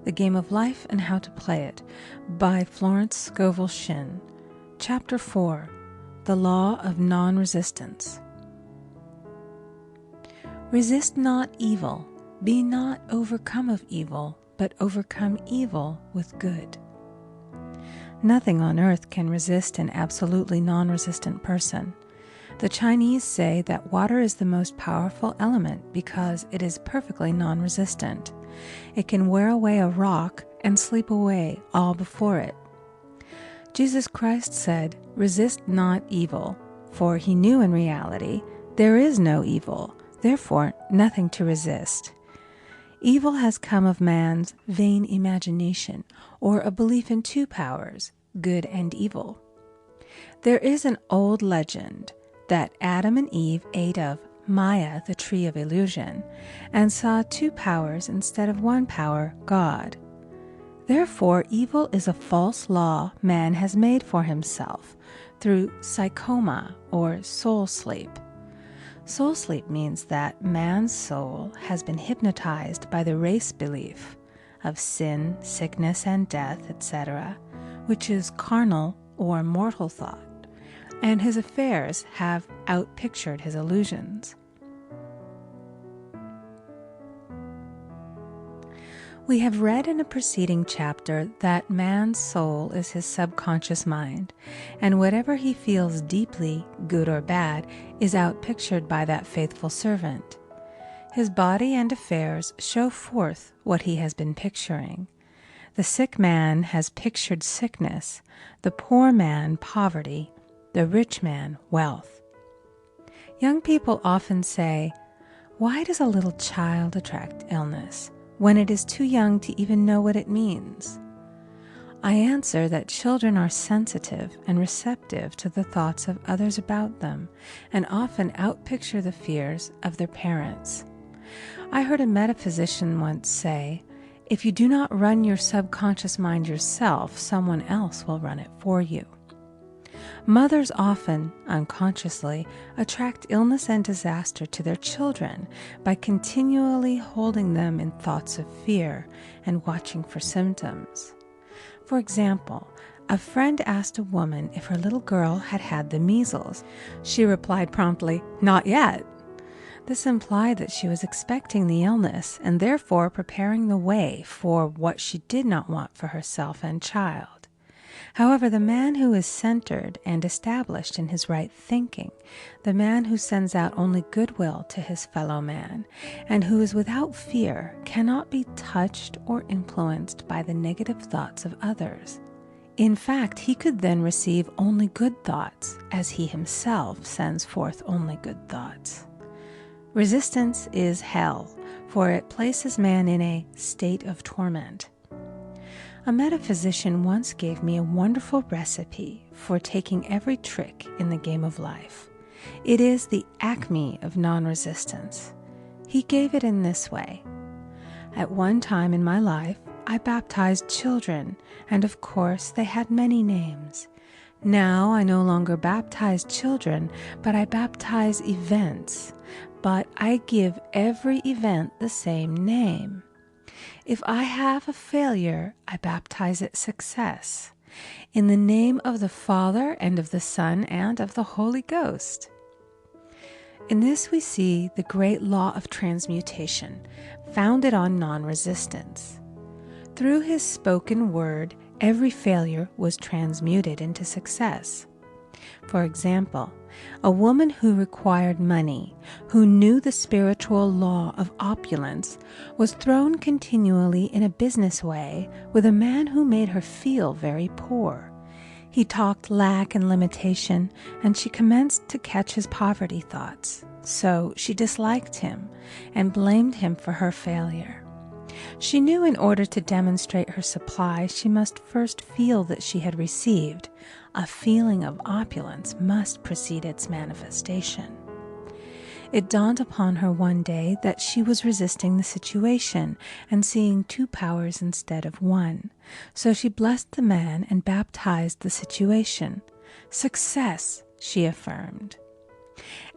The Game of Life and How to Play It by Florence Scovel Shinn. Chapter 4. The Law of Non-Resitance. Resist not evil. Be not overcome of evil, but overcome evil with good. Nothing on earth can resist an absolutely non-resistant person. The Chinese say that water is the most powerful element because it is perfectly non-resistant. It can wear away a rock and sleep away all before it. Jesus Christ said, "Resist not evil," for he knew in reality there is no evil, therefore nothing to resist. Evil has come of man's vain imagination, or a belief in two powers, good and evil. There is an old legend that Adam and Eve ate of Maya, the tree of illusion, and saw two powers instead of one power, God. Therefore, evil is a false law man has made for himself through psychoma, or soul sleep. Soul sleep means that man's soul has been hypnotized by the race belief of sin, sickness, and death, etc., which is carnal or mortal thought, and his affairs have outpictured his illusions. We have read in a preceding chapter that man's soul is his subconscious mind, and whatever he feels deeply, good or bad, is outpictured by that faithful servant. His body and affairs show forth what he has been picturing. The sick man has pictured sickness, the poor man poverty, the rich man wealth. Young people often say, "Why does a little child attract illness when it is too young to even know what it means?" I answer that children are sensitive and receptive to the thoughts of others about them, and often outpicture the fears of their parents. I heard a metaphysician once say, "If you do not run your subconscious mind yourself, someone else will run it for you." Mothers often, unconsciously, attract illness and disaster to their children by continually holding them in thoughts of fear and watching for symptoms. For example, a friend asked a woman if her little girl had had the measles. She replied promptly, "Not yet." This implied that she was expecting the illness and therefore preparing the way for what she did not want for herself and child. However, the man who is centered and established in his right thinking, the man who sends out only goodwill to his fellow man, and who is without fear, cannot be touched or influenced by the negative thoughts of others. In fact, he could then receive only good thoughts, as he himself sends forth only good thoughts. Resistance is hell, for it places man in a state of torment. A metaphysician once gave me a wonderful recipe for taking every trick in the game of life. It is the acme of non-resistance. He gave it in this way. At one time in my life, I baptized children, and of course they had many names. Now I no longer baptize children, but I baptize events. But I give every event the same name. If I have a failure, I baptize it success, in the name of the Father and of the Son and of the Holy Ghost. In this we see the great law of transmutation, founded on non-resistance. Through his spoken word, every failure was transmuted into success. For example, a woman who required money, who knew the spiritual law of opulence, was thrown continually in a business way with a man who made her feel very poor. He talked lack and limitation, and she commenced to catch his poverty thoughts. So she disliked him and blamed him for her failure. She knew in order to demonstrate her supply, she must first feel that she had received. A feeling of opulence must precede its manifestation. It dawned upon her one day that she was resisting the situation and seeing two powers instead of one. So she blessed the man and baptized the situation. "Success," she affirmed.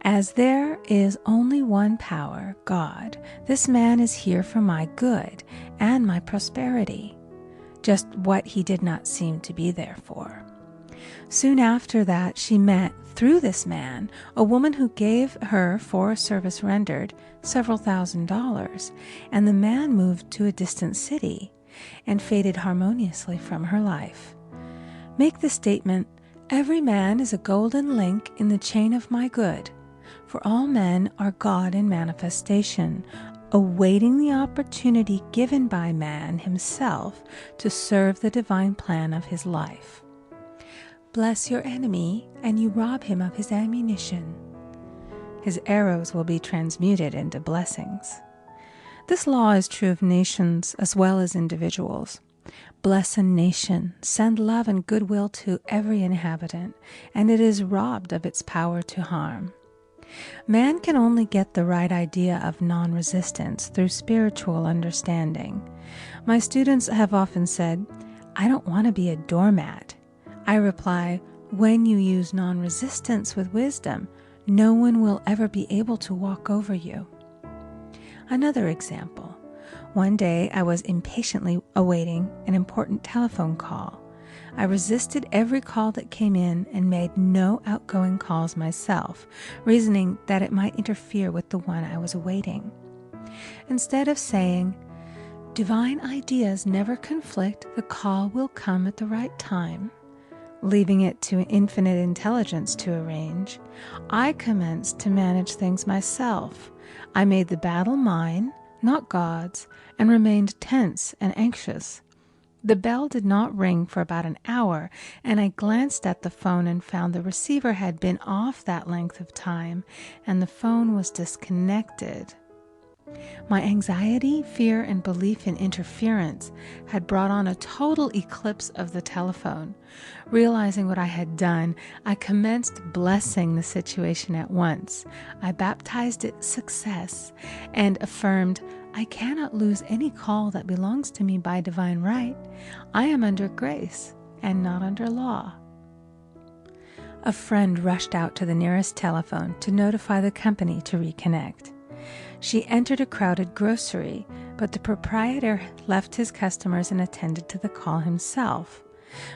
As there is only one power, God, this man is here for my good, and my prosperity, just what he did not seem to be there for. Soon after that, she met, through this man, a woman who gave her, for a service rendered, several $1,000s, and the man moved to a distant city and faded harmoniously from her life. Make the statement, "Every man is a golden link in the chain of my good, for all men are God in manifestation, awaiting the opportunity given by man himself to serve the divine plan of his life. Bless your enemy, and you rob him of his ammunition. His arrows will be transmuted into blessings." This law is true of nations as well as individuals. Bless a nation, send love and goodwill to every inhabitant, and it is robbed of its power to harm. Man can only get the right idea of non-resistance through spiritual understanding. My students have often said, "I don't want to be a doormat." I reply, when you use non-resistance with wisdom, no one will ever be able to walk over you. Another example. One day I was impatiently awaiting an important telephone call. I resisted every call that came in and made no outgoing calls myself, reasoning that it might interfere with the one I was awaiting. Instead of saying, "Divine ideas never conflict, the call will come at the right time," leaving it to infinite intelligence to arrange, I commenced to manage things myself. I made the battle mine, not God's, and remained tense and anxious. The bell did not ring for about an hour, and I glanced at the phone and found the receiver had been off that length of time, and the phone was disconnected. My anxiety, fear, and belief in interference had brought on a total eclipse of the telephone. Realizing what I had done, I commenced blessing the situation at once. I baptized it success and affirmed, "I cannot lose any call that belongs to me by divine right. I am under grace and not under law." A friend rushed out to the nearest telephone to notify the company to reconnect. She entered a crowded grocery, but the proprietor left his customers and attended to the call himself.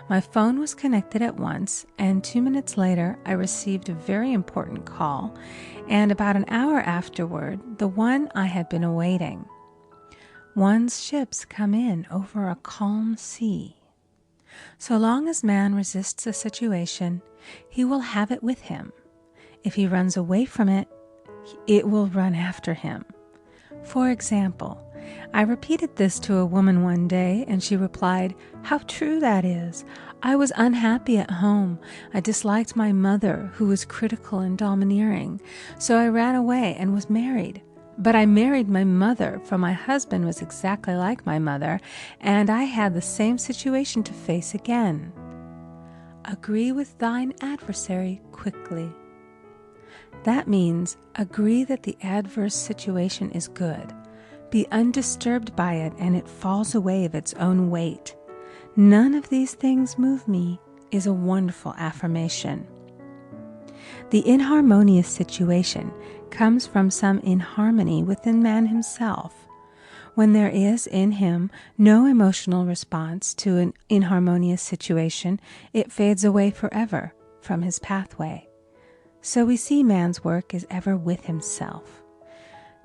My phone was connected at once, and 2 minutes later I received a very important call, and about an hour afterward, the one I had been awaiting. One's ships come in over a calm sea. So long as man resists a situation, he will have it with him. If he runs away from it, it will run after him. For example, I repeated this to a woman one day, and she replied, "How true that is. I was unhappy at home. I disliked my mother, who was critical and domineering, so I ran away and was married. But I married my mother, for my husband was exactly like my mother, and I had the same situation to face again. Agree with thine adversary quickly." That means agree that the adverse situation is good. Be undisturbed by it, and it falls away of its own weight. "None of these things move me" is a wonderful affirmation. The inharmonious situation comes from some inharmony within man himself. When there is in him no emotional response to an inharmonious situation, it fades away forever from his pathway. So we see man's work is ever with himself.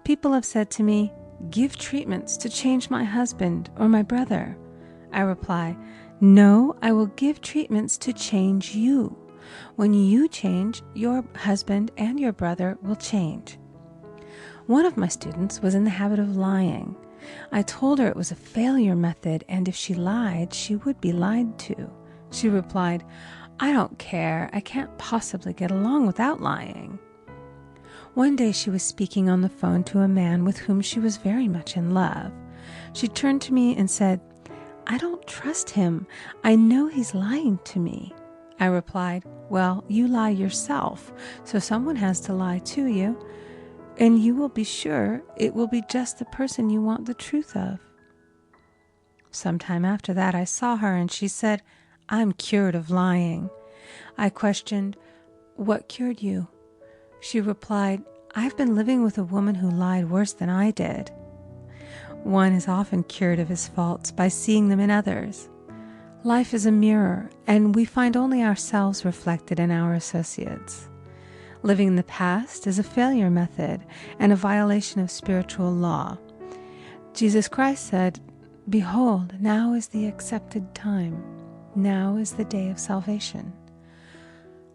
People have said to me, "Give treatments to change my husband or my brother." I reply, "No, I will give treatments to change you. When you change, your husband and your brother will change." One of my students was in the habit of lying. I told her it was a failure method, and if she lied, she would be lied to. She replied, "I don't care. I can't possibly get along without lying." One day she was speaking on the phone to a man with whom she was very much in love. She turned to me and said, "I don't trust him. I know he's lying to me." I replied, "Well, you lie yourself, so someone has to lie to you, and you will be sure it will be just the person you want the truth of." Sometime after that I saw her, and she said, "I'm cured of lying." I questioned, "What cured you?" She replied, "I've been living with a woman who lied worse than I did." One is often cured of his faults by seeing them in others. Life is a mirror, and we find only ourselves reflected in our associates. Living in the past is a failure method and a violation of spiritual law. Jesus Christ said, "Behold, now is the accepted time. Now is the day of salvation."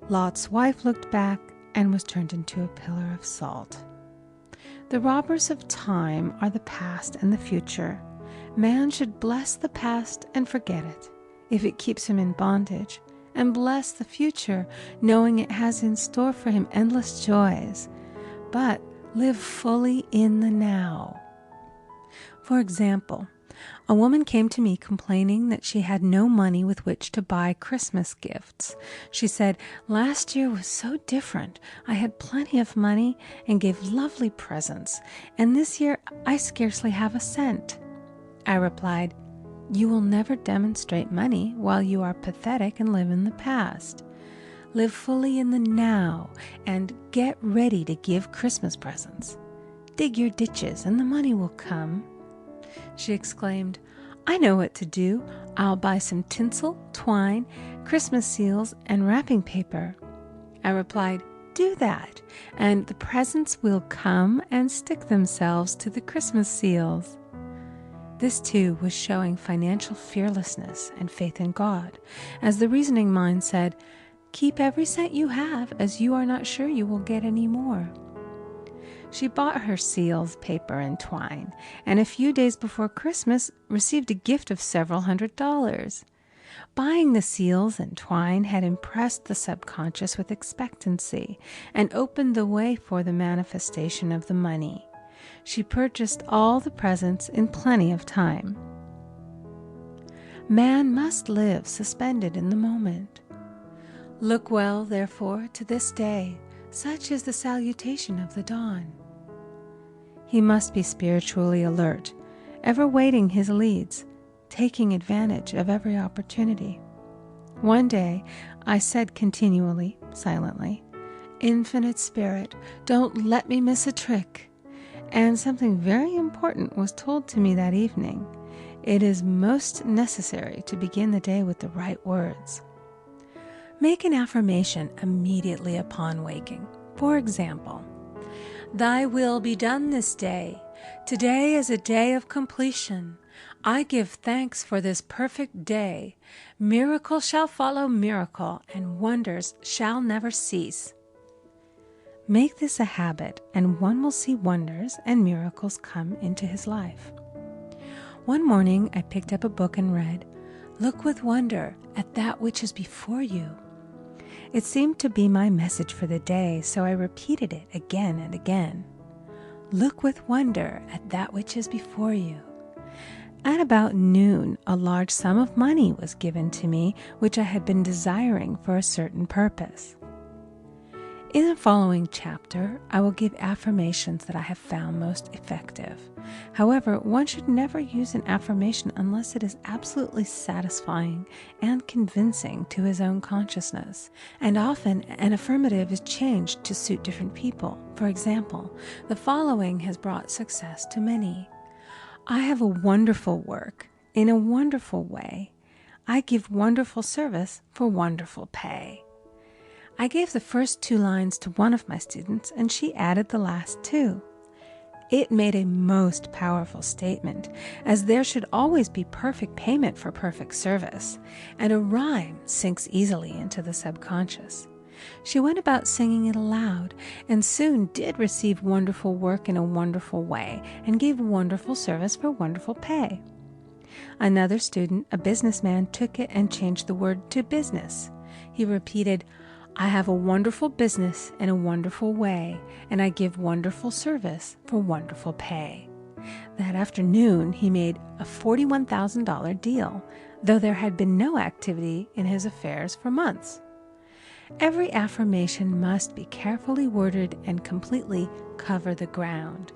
Lot's wife looked back and was turned into a pillar of salt. The robbers of time are the past and the future. Man should bless the past and forget it, if it keeps him in bondage, and bless the future, knowing it has in store for him endless joys, but live fully in the now. For example, a woman came to me complaining that she had no money with which to buy Christmas gifts. She said, "Last year was so different. I had plenty of money and gave lovely presents, and this year I scarcely have a cent." I replied, "You will never demonstrate money while you are pathetic and live in the past. Live fully in the now and get ready to give Christmas presents. Dig your ditches and the money will come." She exclaimed, "I know what to do. I'll buy some tinsel, twine, Christmas seals, and wrapping paper." I replied, "Do that, and the presents will come and stick themselves to the Christmas seals." This too was showing financial fearlessness and faith in God, as the reasoning mind said, "Keep every cent you have, as you are not sure you will get any more." She bought her seals, paper, and twine, and a few days before Christmas received a gift of several $100s. Buying the seals and twine had impressed the subconscious with expectancy and opened the way for the manifestation of the money. She purchased all the presents in plenty of time. Man must live suspended in the moment. Look well, therefore, to this day. Such is the salutation of the dawn. He must be spiritually alert, ever waiting his leads, taking advantage of every opportunity. One day I said continually, silently, "Infinite Spirit, don't let me miss a trick." And something very important was told to me that evening. It is most necessary to begin the day with the right words. Make an affirmation immediately upon waking. For example, "Thy will be done this day. Today is a day of completion. I give thanks for this perfect day. Miracle shall follow miracle, and wonders shall never cease." Make this a habit, and one will see wonders and miracles come into his life. One morning I picked up a book and read, "Look with wonder at that which is before you." It seemed to be my message for the day, so I repeated it again and again. Look with wonder at that which is before you. At about noon, a large sum of money was given to me, which I had been desiring for a certain purpose. In the following chapter, I will give affirmations that I have found most effective. However, one should never use an affirmation unless it is absolutely satisfying and convincing to his own consciousness. And often, an affirmative is changed to suit different people. For example, the following has brought success to many. I have a wonderful work in a wonderful way. I give wonderful service for wonderful pay. I gave the first 2 lines to one of my students, and she added the last 2. It made a most powerful statement, as there should always be perfect payment for perfect service, and a rhyme sinks easily into the subconscious. She went about singing it aloud, and soon did receive wonderful work in a wonderful way, and gave wonderful service for wonderful pay. Another student, a businessman, took it and changed the word to business. He repeated, "I have a wonderful business in a wonderful way, and I give wonderful service for wonderful pay." That afternoon, he made a $41,000 deal, though there had been no activity in his affairs for months. Every affirmation must be carefully worded and completely cover the ground.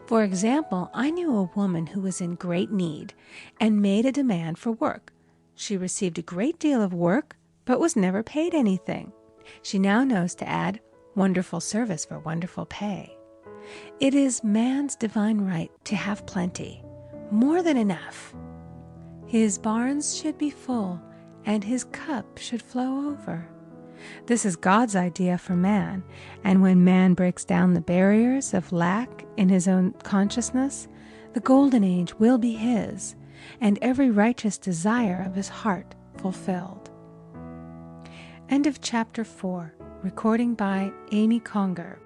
For example, I knew a woman who was in great need and made a demand for work. She received a great deal of work, but was never paid anything. She now knows to add wonderful service for wonderful pay. It is man's divine right to have plenty. more than enough. His barns should be full, and his cup should flow over. This is God's idea for man, and when man breaks down the barriers of lack in his own consciousness, the golden age will be his, and every righteous desire of his heart fulfilled. End of chapter 4. Recording by Amy Conger.